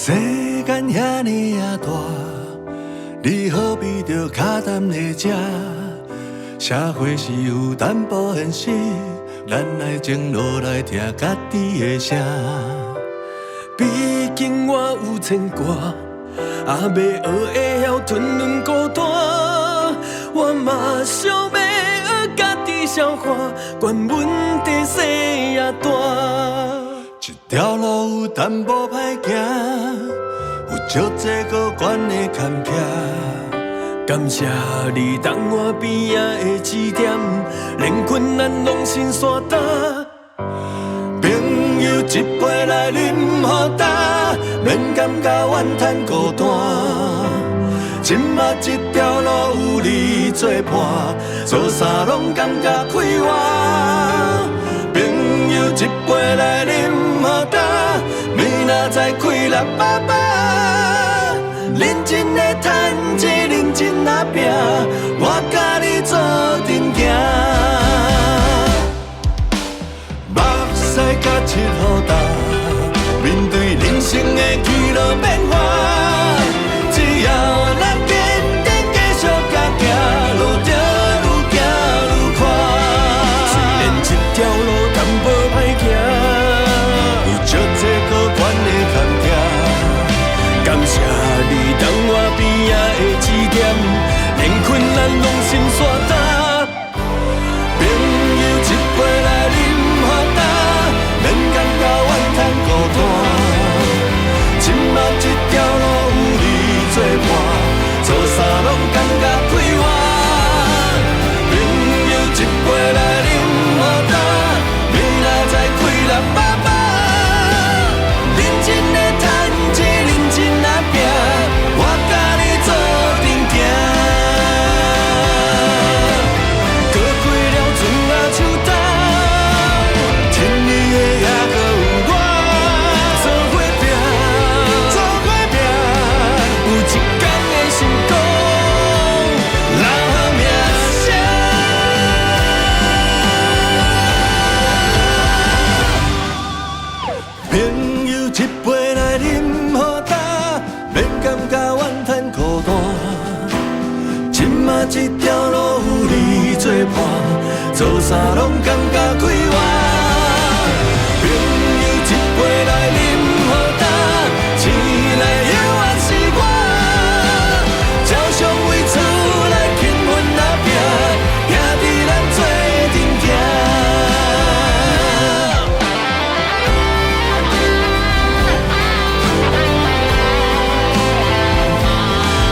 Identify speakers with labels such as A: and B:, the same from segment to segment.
A: 世间遐尼啊大，你何必着脚担在这？社会是有淡薄现实，咱爱静落来听家己的声。毕竟我有牵挂，也未学会晓吞忍孤单。我嘛想要学家己消化，管问题小也大。这条路有淡薄歹行，有足多过关的坎坷。感谢你当我边仔的指点，连困难拢心山担。朋友一杯来饮好干，免感觉怨叹孤单。今嘛这条路有你作伴，做啥拢感觉快活。朋友一杯来饮好干，明仔载快乐爸爸。认真的赚钱，认真啊拼，我甲你做阵行。目屎甲七雨打，面对人生的起落变化，只要咱坚定继续甲行，路就愈行愈宽。虽然这条路淡薄歹行，有足多可关的坎坷，感谢你当我边仔的指点，连困难拢心山担。朋友一杯来饮好干，免感觉怨叹孤单。今嘛这条路有你作伴，做啥拢感觉快活。朋友一杯来饮好干，明仔载快乐爸爸。认真的赚钱，认真啊拼，我甲你做阵行。过过了船啊秋冬，天里的也搁有我，做伙拼，做伙拼，有一天的成功，留名声。朋友一杯来饮好干，免感觉怨叹孤单。今嘛这条路有你作伴，做啥拢感觉快活。朋友一杯来饮好干，醒来犹原是我，照常为厝内勤奋打拼，兄弟咱做阵行。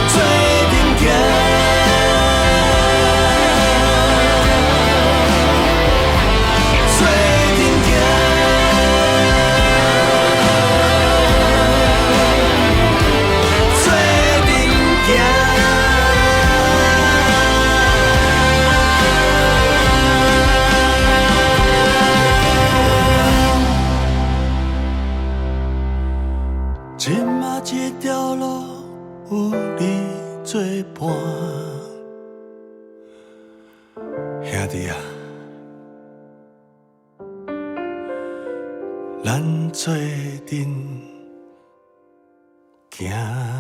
A: 做阵行。做阵行。做阵行。今嘛这条路有你作伴，兄弟啊，咱做阵行。